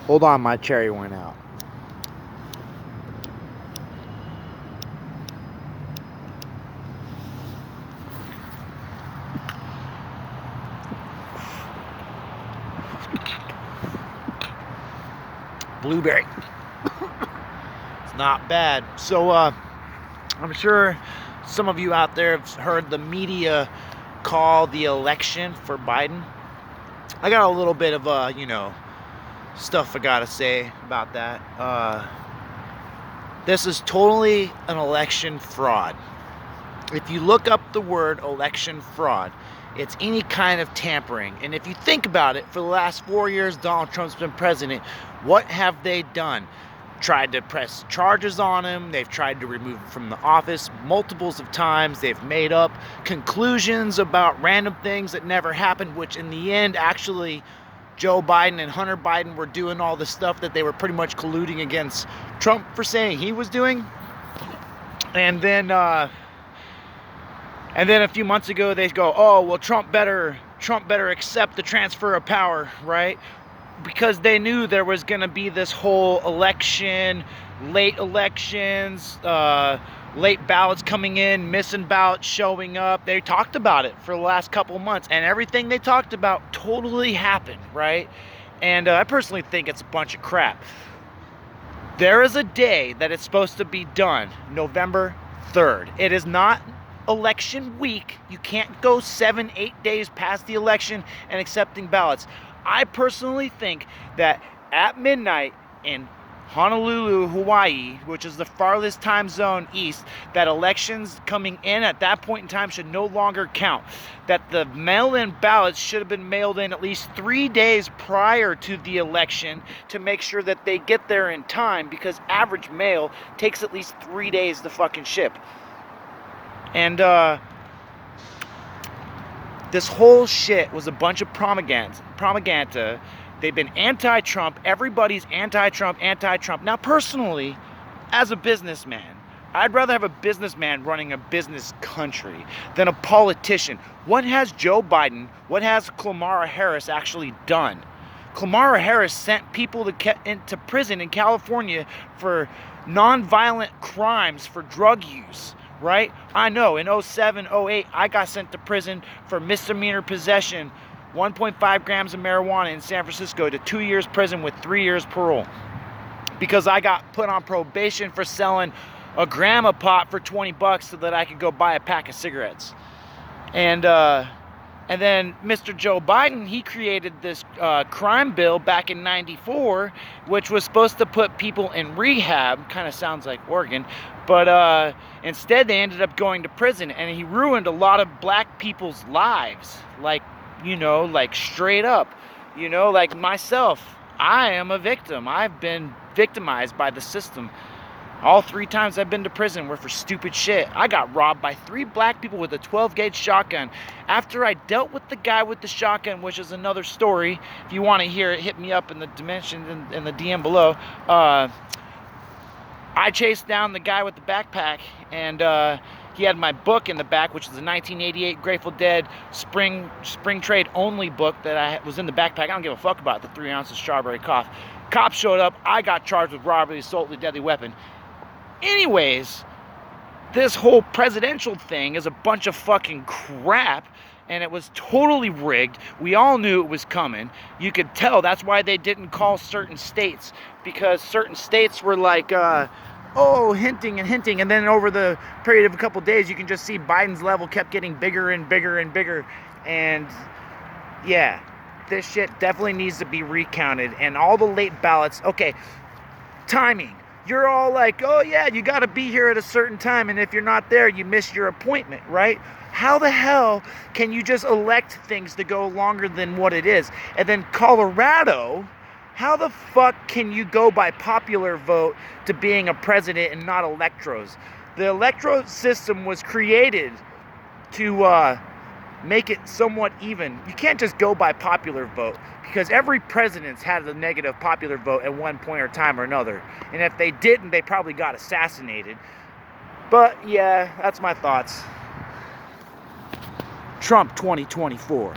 Hold on, my cherry went out. Blueberry. It's not bad. So, I'm sure some of you out there have heard the media call the election for Biden. I got a little bit of, stuff I gotta say about that. This is totally an election fraud. If you look up the word election fraud, it's any kind of tampering. And if you think about it, for the last 4 years Donald Trump's been president, what have they done? Tried to press charges on him. They've tried to remove him from the office multiples of times. They've made up conclusions about random things that never happened, which in the end, actually, Joe Biden and Hunter Biden were doing all the stuff that they were pretty much colluding against Trump for saying he was doing. And then a few months ago, they go, oh, well, Trump better accept the transfer of power, right? Because they knew there was going to be this whole election, late elections, late ballots coming in, missing ballots showing up. They talked about it for the last couple months, and everything they talked about totally happened, right? And I personally think it's a bunch of crap. There is a day that it's supposed to be done, November 3rd. It is not election week. You can't go 7-8 days past the election and accepting ballots. I personally think that at midnight in Honolulu, Hawaii, which is the farthest time zone east, that elections coming in at that point in time should no longer count. That the mail-in ballots should have been mailed in at least 3 days prior to the election to make sure that they get there in time, because average mail takes at least 3 days to fucking ship. And this whole shit was a bunch of propaganda. They've been anti-Trump. Everybody's anti-Trump. Now, personally, as a businessman, I'd rather have a businessman running a business country than a politician. What has Joe Biden, what has Kamala Harris actually done? Kamala Harris sent people into prison in California for non-violent crimes for drug use. Right? I know, in 07, 08, I got sent to prison for misdemeanor possession, 1.5 grams of marijuana in San Francisco, to 2 years prison with 3 years parole. Because I got put on probation for selling a gram of pot for $20 so that I could go buy a pack of cigarettes. And then Mr. Joe Biden, he created this crime bill back in '94, which was supposed to put people in rehab. Kind of sounds like Oregon. But instead, they ended up going to prison. And he ruined a lot of black people's lives. Like straight up. Like myself. I am a victim. I've been victimized by the system. All 3 times I've been to prison were for stupid shit. I got robbed by 3 black people with a 12-gauge shotgun. After I dealt with the guy with the shotgun, which is another story. If you want to hear it, hit me up in the dimension in the DM below. I chased down the guy with the backpack, and he had my book in the back, which is a 1988 Grateful Dead spring trade only book that was in the backpack. I don't give a fuck about the 3 ounces strawberry cough. Cops showed up. I got charged with robbery, assault with a deadly weapon. Anyways, this whole presidential thing is a bunch of fucking crap, and it was totally rigged. We all knew it was coming. You could tell. That's why they didn't call certain states, because certain states were like, hinting, and then over the period of a couple days, you can just see Biden's level kept getting bigger and bigger and bigger. And yeah, this shit definitely needs to be recounted. And all the late ballots, okay, timing. You're all like, oh yeah, you got to be here at a certain time, and if you're not there, you miss your appointment, right? How the hell can you just elect things to go longer than what it is? And then Colorado, how the fuck can you go by popular vote to being a president and not electros? The electro system was created to make it somewhat even. You can't just go by popular vote, because every president's had a negative popular vote at one point or time or another. And if they didn't, they probably got assassinated. But yeah, that's my thoughts. Trump 2024.